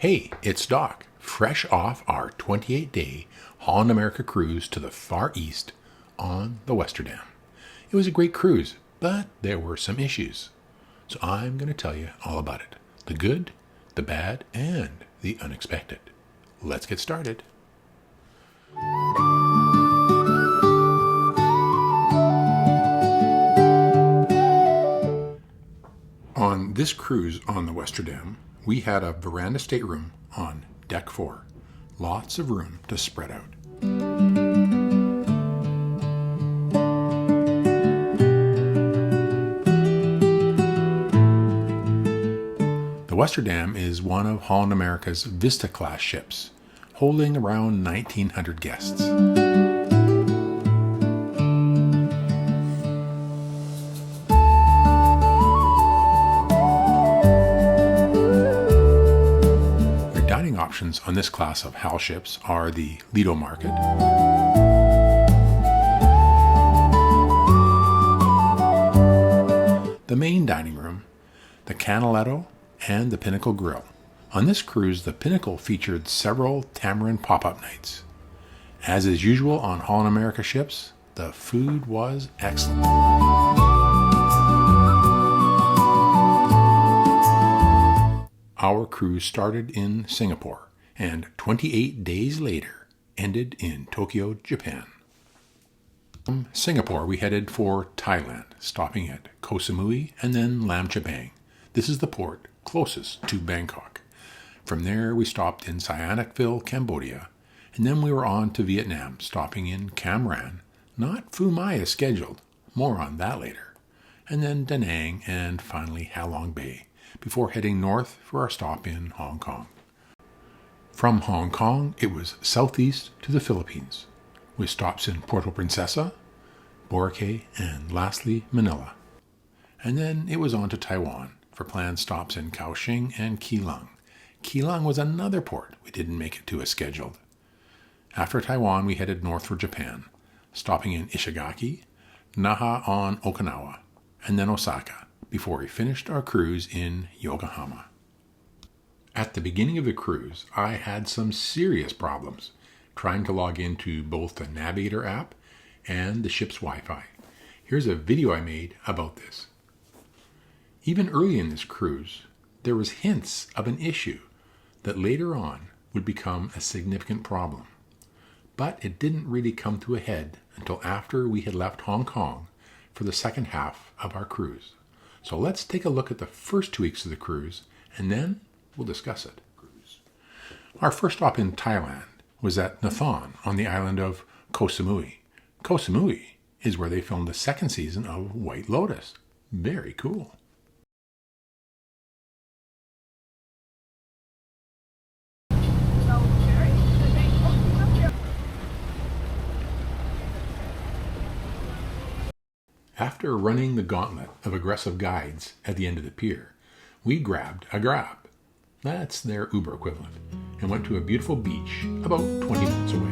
Hey, it's Doc, fresh off our 28-day Holland America cruise to the Far East on the Westerdam. It was a great cruise, but there were some issues. So I'm going to tell you all about it. The good, the bad, and the unexpected. Let's get started. On this cruise on the Westerdam, we had a veranda stateroom on deck 4. Lots of room to spread out. The Westerdam is one of Holland America's Vista-class ships, holding around 1,900 guests. Options on this class of HAL ships are the Lido Market, the main dining room, the Canaletto, and the Pinnacle Grill. On this cruise, the Pinnacle featured several tamarind pop-up nights. As is usual on Holland America ships, the food was excellent. Our cruise started in Singapore and 28 days later ended in Tokyo, Japan. From Singapore, we headed for Thailand, stopping at Koh Samui and then Lam Chabang. This is the port closest to Bangkok. From there, we stopped in Sihanoukville, Cambodia, and then we were on to Vietnam, stopping in Cam Ranh, not Phu Mai as scheduled, more on that later, and then Da Nang and finally Halong Bay, before heading north for our stop in Hong Kong. From Hong Kong, it was southeast to the Philippines, with stops in Puerto Princesa, Boracay, and lastly, Manila. And then it was on to Taiwan for planned stops in Kaohsiung and Keelung. Keelung was another port we didn't make it to as scheduled. After Taiwan, we headed north for Japan, stopping in Ishigaki, Naha on Okinawa, and then Osaka, before we finished our cruise in Yokohama. At the beginning of the cruise, I had some serious problems trying to log into both the Navigator app and the ship's Wi-Fi. Here's a video I made about this. Even early in this cruise, there was hints of an issue that later on would become a significant problem. But it didn't really come to a head until after we had left Hong Kong for the second half of our cruise. So let's take a look at the first 2 weeks of the cruise, and then we'll discuss it. Our first stop in Thailand was at Nathon on the island of Koh Samui. Koh Samui is where they filmed the second season of White Lotus. Very cool. After running the gauntlet of aggressive guides at the end of the pier, we grabbed a Grab, that's their Uber equivalent, and went to a beautiful beach about 20 minutes away.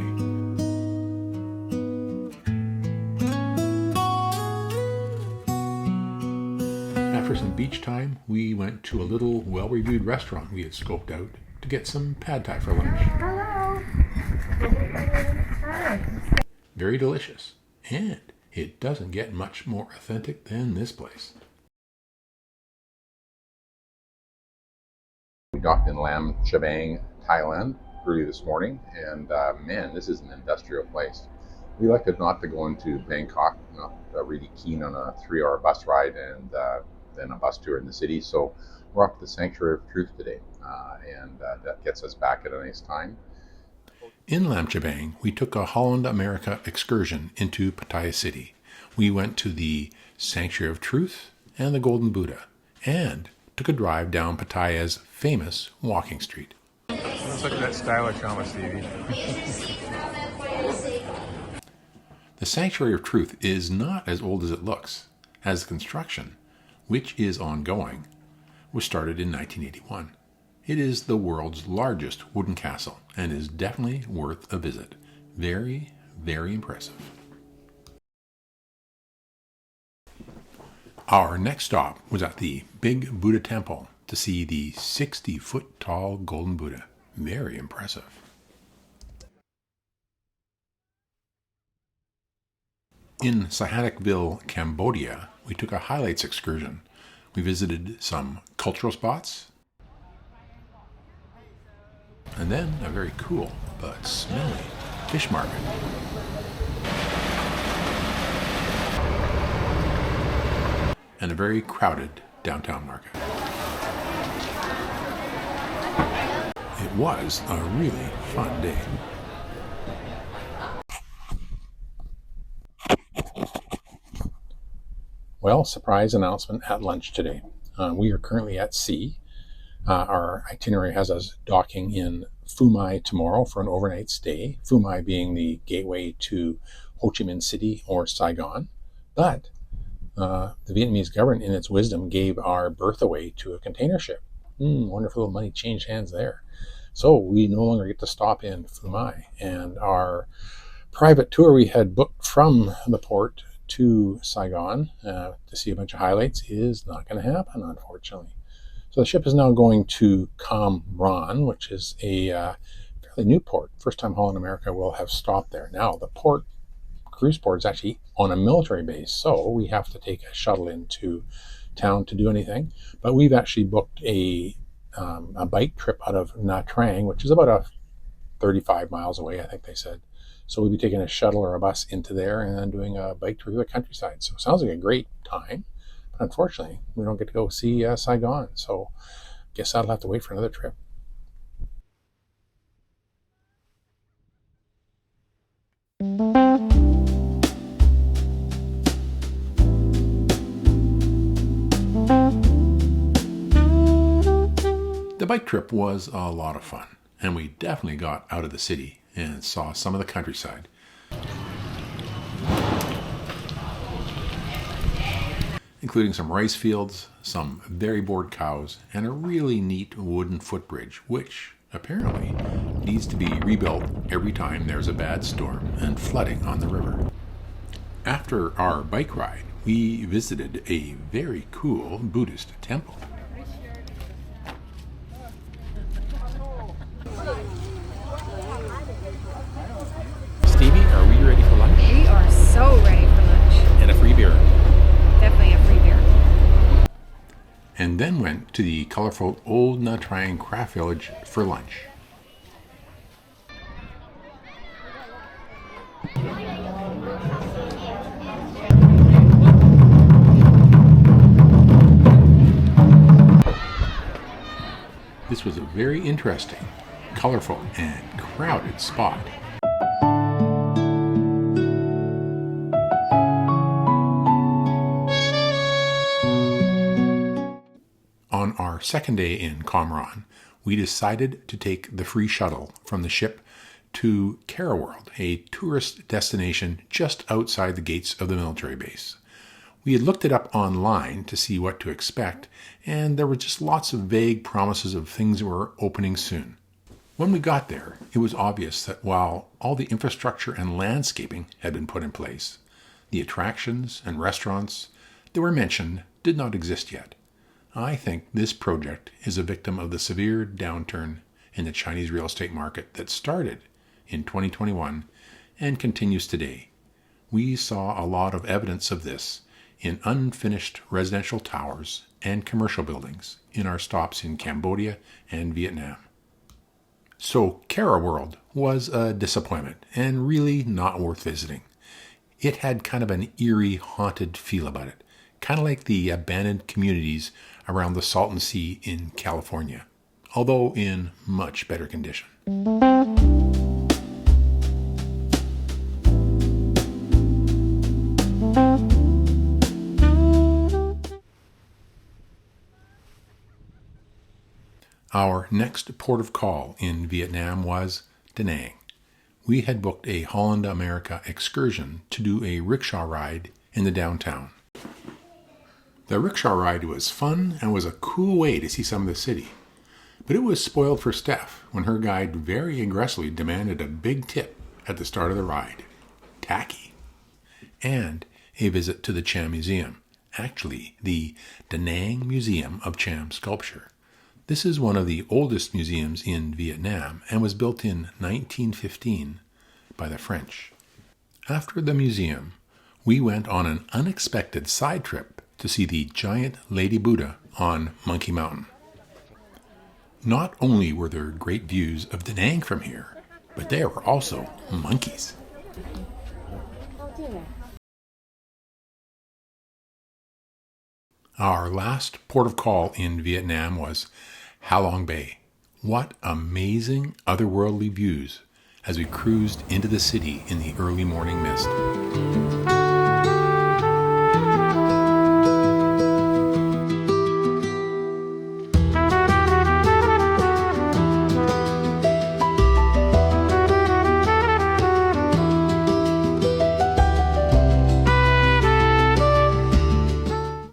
After some beach time, we went to a little well-reviewed restaurant we had scoped out to get some pad thai for lunch. Hello. Very delicious, and it doesn't get much more authentic than this place. We docked in Lam Chabang, Thailand, early this morning, and man, this is an industrial place. We elected not to go into Bangkok, not really keen on a 3-hour bus ride and then a bus tour in the city, so we're off to the Sanctuary of Truth today, and that gets us back at a nice time. In Lam Chabang, we took a Holland America excursion into Pattaya City. We went to the Sanctuary of Truth and the Golden Buddha, and took a drive down Pattaya's famous walking street. Let's look at that stylish helmet, Stevie. The Sanctuary of Truth is not as old as it looks, as the construction, which is ongoing, was started in 1981. It is the world's largest wooden castle and is definitely worth a visit. Very, very impressive. Our next stop was at the Big Buddha Temple to see the 60-foot tall Golden Buddha. Very impressive. In Sihanoukville, Cambodia, we took a highlights excursion. We visited some cultural spots, and then a very cool but smelly fish market. And a very crowded downtown market. It was a really fun day. Well, surprise announcement at lunch today. We are currently at sea. Our itinerary has us docking in Phu Mai tomorrow for an overnight stay, Phu Mai being the gateway to Ho Chi Minh City or Saigon. But the Vietnamese government, in its wisdom, gave our berth away to a container ship. Wonderful little money changed hands there. So we no longer get to stop in Phu Mai. And our private tour we had booked from the port to Saigon to see a bunch of highlights is not going to happen, unfortunately. So the ship is now going to Cam Ranh, which is a fairly new port. First time Holland America will have stopped there. Now, the cruise port is actually on a military base, so we have to take a shuttle into town to do anything. But we've actually booked a bike trip out of Nha Trang, which is about 35 miles away, I think they said. So we'll be taking a shuttle or a bus into there and then doing a bike tour through the countryside. So it sounds like a great time. But unfortunately, we don't get to go see Saigon. So I guess I'll have to wait for another trip. The bike trip was a lot of fun, and we definitely got out of the city and saw some of the countryside. Including some rice fields, some very bored cows, and a really neat wooden footbridge, which apparently needs to be rebuilt every time there's a bad storm and flooding on the river. After our bike ride, we visited a very cool Buddhist temple. Stevie, are we ready for lunch? We are so ready for lunch. And a free beer. Definitely a free beer. And then went to the colorful Old Nha Trang Craft Village for lunch. This was a very interesting, colorful, and crowded spot. On our second day in Cam Ranh, we decided to take the free shuttle from the ship to Cara World, a tourist destination just outside the gates of the military base. We had looked it up online to see what to expect, and there were just lots of vague promises of things that were opening soon. When we got there, it was obvious that while all the infrastructure and landscaping had been put in place, the attractions and restaurants that were mentioned did not exist yet. I think this project is a victim of the severe downturn in the Chinese real estate market that started in 2021 and continues today. We saw a lot of evidence of this in unfinished residential towers and commercial buildings in our stops in Cambodia and Vietnam. So Cara World was a disappointment and really not worth visiting. It had kind of an eerie, haunted feel about it, kind of like the abandoned communities around the Salton Sea in California, although in much better condition. Our next port of call in Vietnam was Da Nang. We had booked a Holland America excursion to do a rickshaw ride in the downtown. The rickshaw ride was fun and was a cool way to see some of the city. But it was spoiled for Steph when her guide very aggressively demanded a big tip at the start of the ride. Tacky. And a visit to the Cham Museum. Actually, the Da Nang Museum of Cham Sculpture. This is one of the oldest museums in Vietnam and was built in 1915 by the French. After the museum, we went on an unexpected side trip to see the giant Lady Buddha on Monkey Mountain. Not only were there great views of Da Nang from here, but there were also monkeys. Our last port of call in Vietnam was Halong Bay. What amazing otherworldly views as we cruised into the city in the early morning mist.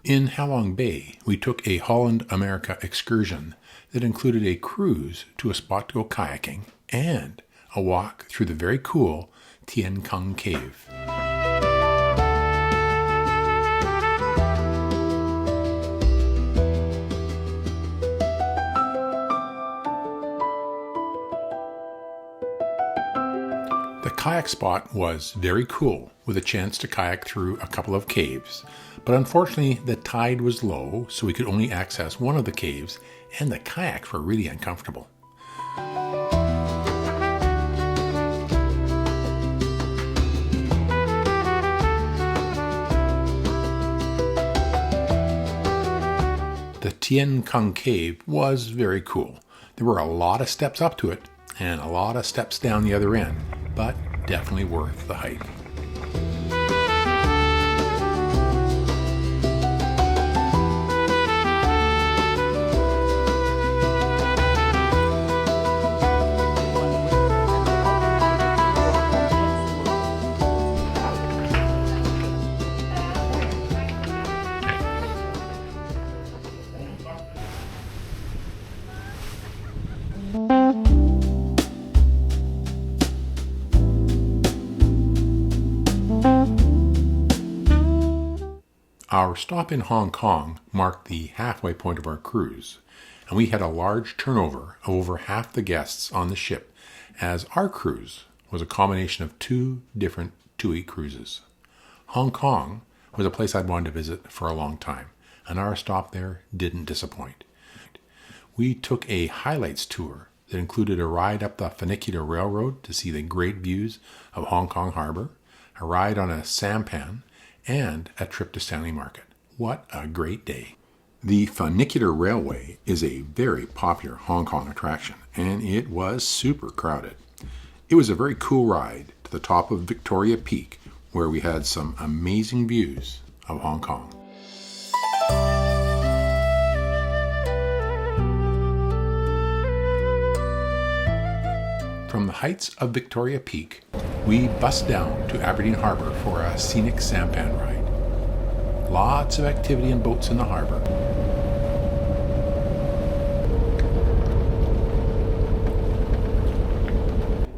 In Halong Bay, we took a Holland America excursion that included a cruise to a spot to go kayaking and a walk through the very cool Tien Kung Cave. The kayak spot was very cool, with a chance to kayak through a couple of caves, but unfortunately the tide was low, so we could only access one of the caves, and the kayaks were really uncomfortable. The Tien Kung Cave was very cool. There were a lot of steps up to it, and a lot of steps down the other end, but definitely worth the hike. Our stop in Hong Kong marked the halfway point of our cruise, and we had a large turnover of over half the guests on the ship, as our cruise was a combination of two different TUI cruises. Hong Kong was a place I'd wanted to visit for a long time, and our stop there didn't disappoint. We took a highlights tour that included a ride up the funicular railroad to see the great views of Hong Kong Harbor, a ride on a sampan, and a trip to Stanley Market. What a great day. The funicular railway is a very popular Hong Kong attraction, and it was super crowded. It was a very cool ride to the top of Victoria Peak, where we had some amazing views of Hong Kong. From the heights of Victoria Peak, we bussed down to Aberdeen Harbour for a scenic sampan ride. Lots of activity and boats in the harbour.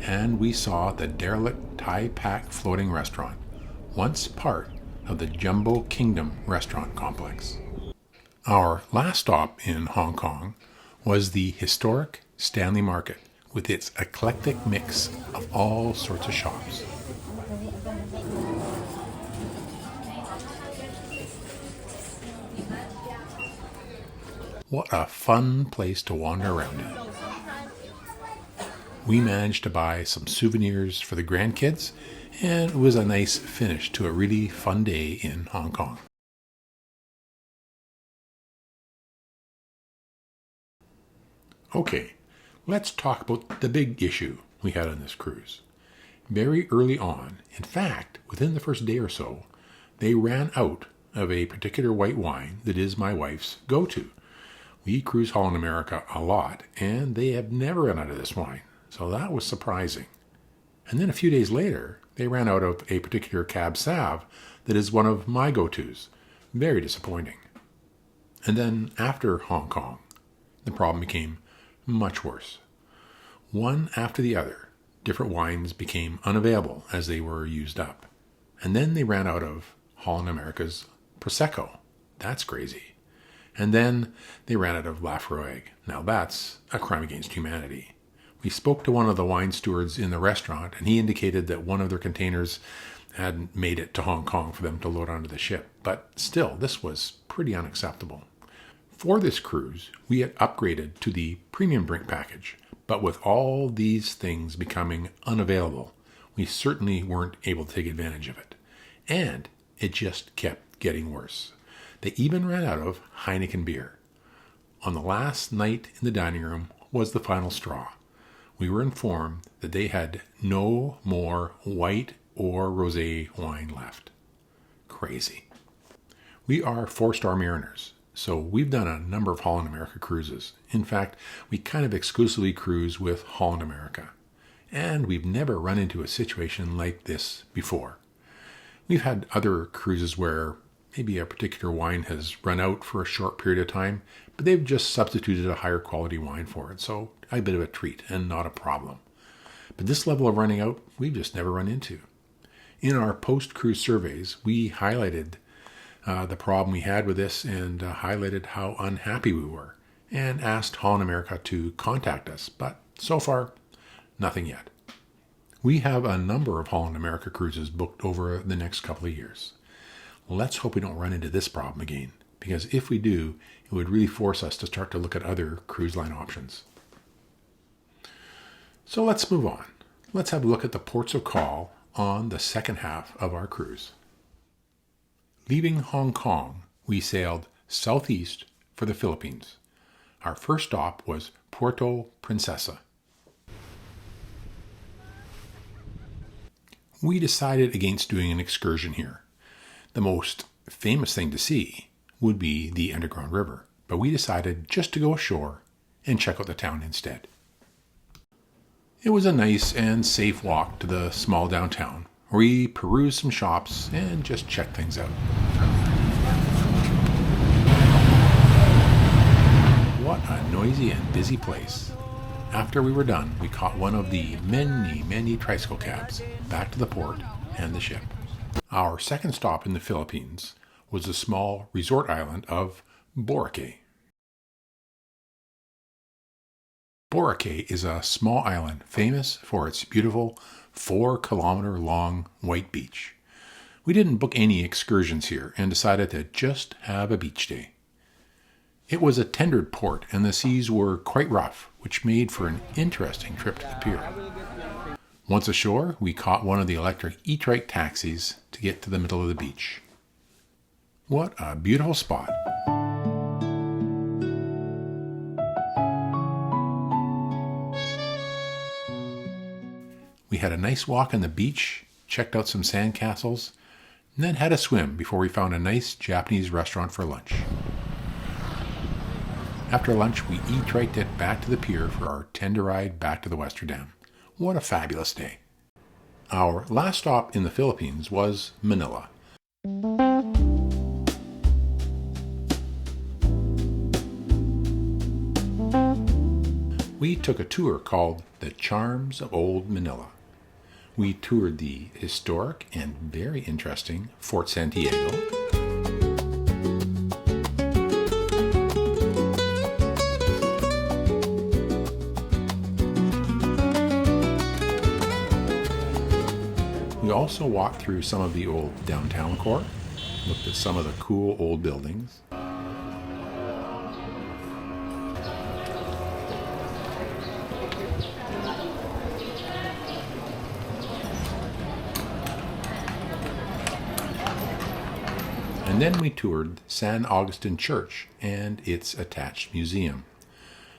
And we saw the derelict Thai Pak floating restaurant, once part of the Jumbo Kingdom restaurant complex. Our last stop in Hong Kong was the historic Stanley Market, with its eclectic mix of all sorts of shops. What a fun place to wander around in. We managed to buy some souvenirs for the grandkids, and it was a nice finish to a really fun day in Hong Kong. Okay. Let's talk about the big issue we had on this cruise. Very early on, in fact, within the first day or so, they ran out of a particular white wine that is my wife's go-to. We cruise Holland America a lot, and they have never run out of this wine, so that was surprising. And then a few days later, they ran out of a particular Cab Sauv that is one of my go-tos. Very disappointing. And then after Hong Kong, the problem became much worse. One after the other, different wines became unavailable as they were used up. And then they ran out of Holland America's Prosecco. That's crazy. And then they ran out of Lafroig. Now that's a crime against humanity. We spoke to one of the wine stewards in the restaurant, and he indicated that one of their containers hadn't made it to Hong Kong for them to load onto the ship. But still, this was pretty unacceptable. For this cruise, we had upgraded to the premium drink package, but with all these things becoming unavailable, we certainly weren't able to take advantage of it. And it just kept getting worse. They even ran out of Heineken beer. On the last night in the dining room was the final straw. We were informed that they had no more white or rosé wine left. Crazy. We are 4-star mariners, so we've done a number of Holland America cruises. In fact, we kind of exclusively cruise with Holland America. And we've never run into a situation like this before. We've had other cruises where maybe a particular wine has run out for a short period of time, but they've just substituted a higher quality wine for it. So a bit of a treat and not a problem. But this level of running out, we've just never run into. In our post-cruise surveys, we highlighted the problem we had with this and highlighted how unhappy we were and asked Holland America to contact us. But so far, nothing yet. We have a number of Holland America cruises booked over the next couple of years. Let's hope we don't run into this problem again, because if we do, it would really force us to start to look at other cruise line options. So let's move on. Let's have a look at the ports of call on the second half of our cruise. Leaving Hong Kong, we sailed southeast for the Philippines. Our first stop was Puerto Princesa. We decided against doing an excursion here. The most famous thing to see would be the underground river, but we decided just to go ashore and check out the town instead. It was a nice and safe walk to the small downtown, where we perused some shops and just checked things out. What a noisy and busy place. After we were done, we caught one of the many tricycle cabs back to the port and the ship. Our second stop in the Philippines was the small resort island of Boracay. Boracay is a small island famous for its beautiful 4-kilometer-long white beach. We didn't book any excursions here and decided to just have a beach day. It was a tendered port and the seas were quite rough, which made for an interesting trip to the pier. Once ashore, we caught one of the electric e-trike taxis to get to the middle of the beach. What a beautiful spot. We had a nice walk on the beach, checked out some sandcastles, and then had a swim before we found a nice Japanese restaurant for lunch. After lunch, we e-triked it back to the pier for our tender ride back to the Westerdam. What a fabulous day. Our last stop in the Philippines was Manila. We took a tour called The Charms of Old Manila. We toured the historic and very interesting Fort Santiago, we also walked through some of the old downtown core, looked at some of the cool old buildings. And then we toured San Agustin Church and its attached museum.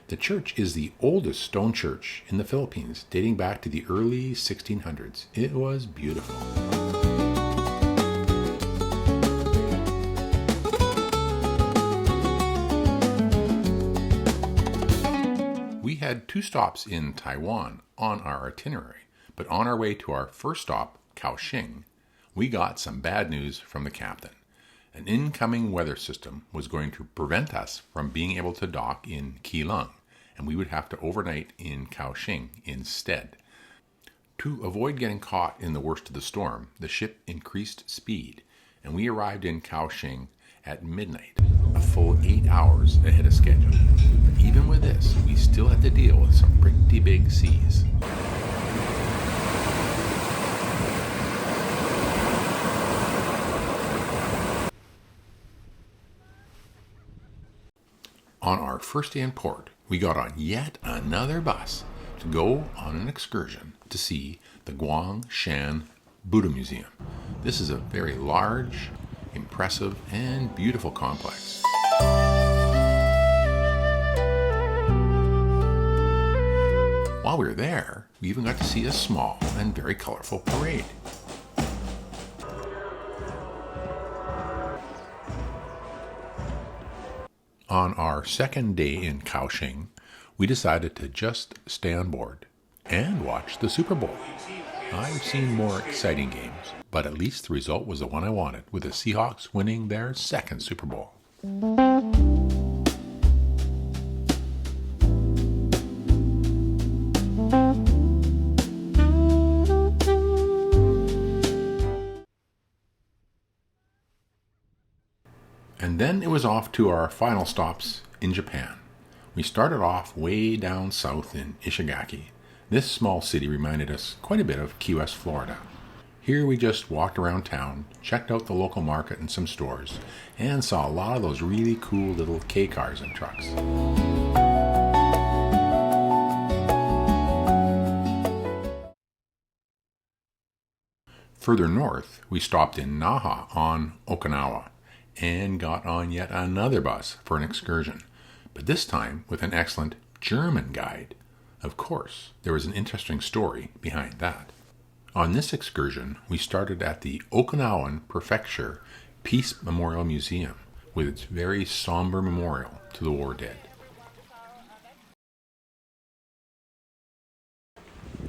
The church is the oldest stone church in the Philippines, dating back to the early 1600s. It was beautiful. We had 2 stops in Taiwan on our itinerary, but on our way to our first stop, Kaohsiung, we got some bad news from the captain. An incoming weather system was going to prevent us from being able to dock in Keelung, and we would have to overnight in Kaohsiung instead. To avoid getting caught in the worst of the storm, the ship increased speed, and we arrived in Kaohsiung at midnight, a full 8 hours ahead of schedule. But even with this, we still had to deal with some pretty big seas. On our first day in port, we got on yet another bus to go on an excursion to see the Guangshan Buddha Museum. This is a very large, impressive, and beautiful complex. While we were there, we even got to see a small and very colorful parade. On our second day in Kaohsiung, we decided to just stay on board and watch the Super Bowl. I've seen more exciting games, but at least the result was the one I wanted, with the Seahawks winning their second Super Bowl. And then it was off to our final stops in Japan. We started off way down south in Ishigaki. This small city reminded us quite a bit of Key West, Florida. Here we just walked around town, checked out the local market and some stores, and saw a lot of those really cool little K cars and trucks. Further north, we stopped in Naha on Okinawa and got on yet another bus for an excursion, but this time with an excellent German guide. Of course, there was an interesting story behind that. On this excursion, we started at the Okinawan Prefecture Peace Memorial Museum with its very somber memorial to the war dead.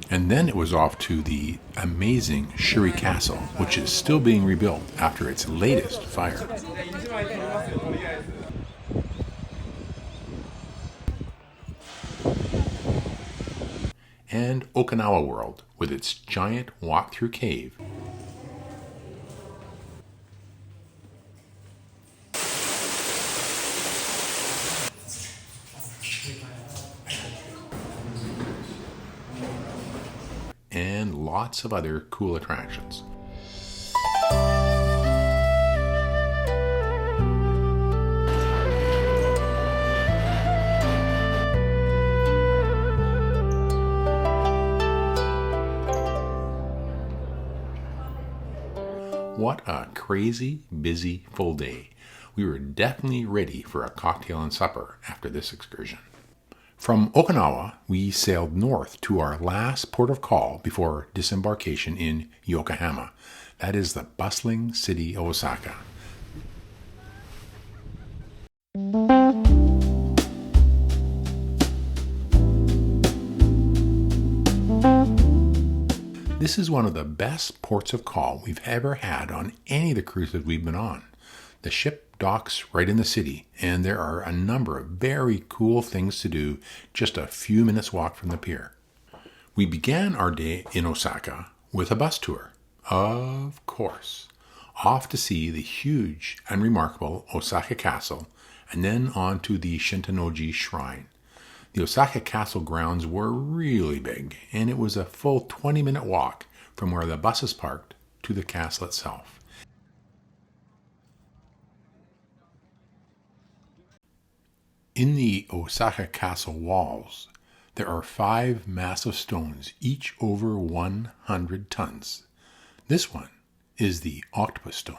And then it was off to the amazing Shuri Castle, which is still being rebuilt after its latest fire. And Okinawa World, with its giant walk-through cave. And lots of other cool attractions. What a crazy, busy, full day. We were definitely ready for a cocktail and supper after this excursion. From Okinawa, we sailed north to our last port of call before disembarkation in Yokohama. That is the bustling city of Osaka. This is one of the best ports of call we've ever had on any of the cruises we've been on. The ship docks right in the city, and there are a number of very cool things to do just a few minutes walk from the pier. We began our day in Osaka with a bus tour, of course, off to see the huge and remarkable Osaka Castle, and then on to the Shintanoji Shrine. The Osaka Castle grounds were really big, and it was a full 20-minute walk from where the buses parked to the castle itself. In the Osaka Castle walls, there are 5 massive stones, each over 100 tons. This one is the Octopus Stone.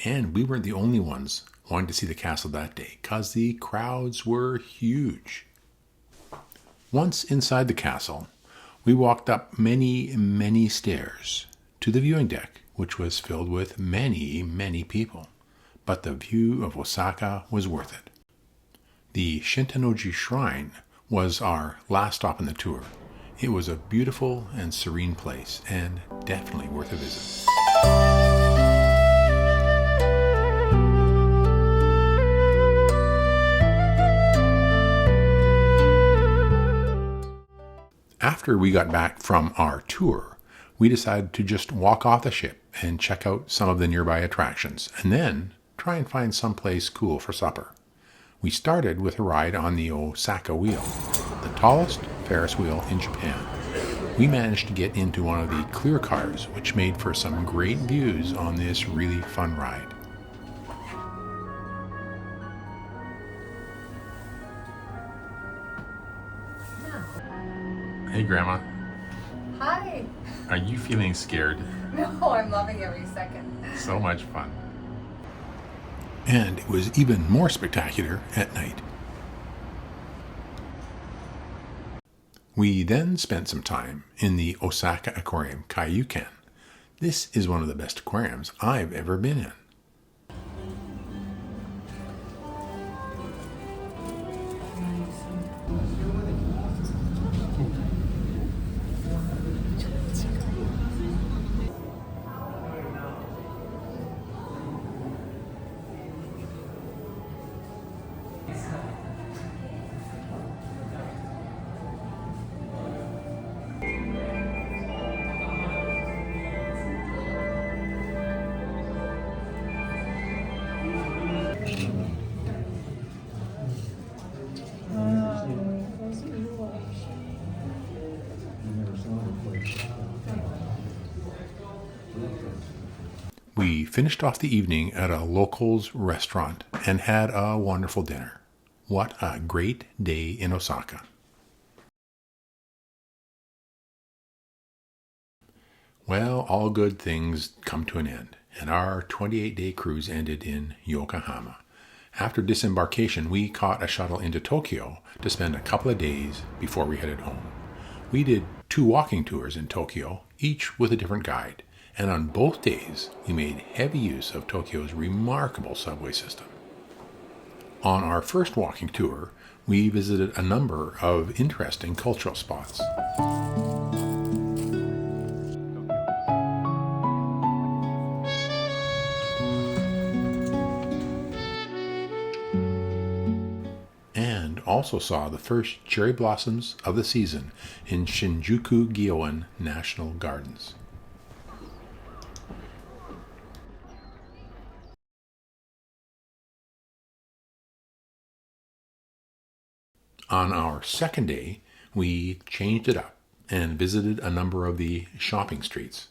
And we weren't the only ones wanting to see the castle that day, because the crowds were huge. Once inside the castle, we walked up many stairs to the viewing deck, which was filled with many people. But the view of Osaka was worth it. The Shintanoji Shrine was our last stop on the tour. It was a beautiful and serene place, and definitely worth a visit. After we got back from our tour, we decided to just walk off the ship and check out some of the nearby attractions, and then try and find someplace cool for supper. We started with a ride on the Osaka wheel, the tallest Ferris wheel in Japan. We managed to get into one of the clear cars, which made for some great views on this really fun ride. Hey, Grandma. Hi. Are you feeling scared? No, I'm loving every second. So much fun. And it was even more spectacular at night. We then spent some time in the Osaka Aquarium Kaiyukan. This is one of the best aquariums I've ever been in. We finished off the evening at a locals restaurant and had a wonderful dinner. What a great day in Osaka. Well, all good things come to an end, and our 28-day cruise ended in Yokohama. After disembarkation, we caught a shuttle into Tokyo to spend a couple of days before we headed home. We did 2 walking tours in Tokyo, each with a different guide, and on both days we made heavy use of Tokyo's remarkable subway system. On our first walking tour, we visited a number of interesting cultural spots. And also saw the first cherry blossoms of the season in Shinjuku-gyoen National Gardens. On our second day, we changed it up and visited a number of the shopping streets.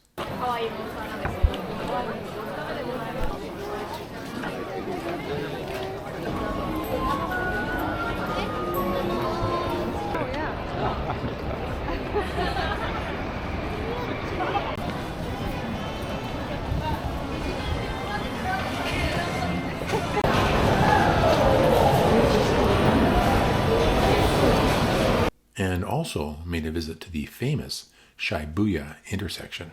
And also made a visit to the famous Shibuya intersection.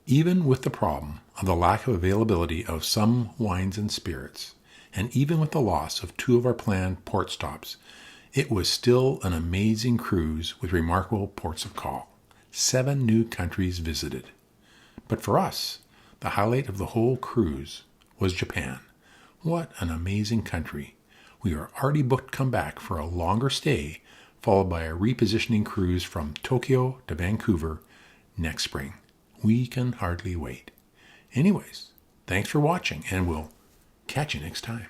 Even with the problem of the lack of availability of some wines and spirits, and even with the loss of 2 of our planned port stops, it was still an amazing cruise with remarkable ports of call. 7 new countries visited. But for us, the highlight of the whole cruise was Japan. What an amazing country. We are already booked to come back for a longer stay, followed by a repositioning cruise from Tokyo to Vancouver next spring. We can hardly wait. Anyways, thanks for watching, and we'll catch you next time.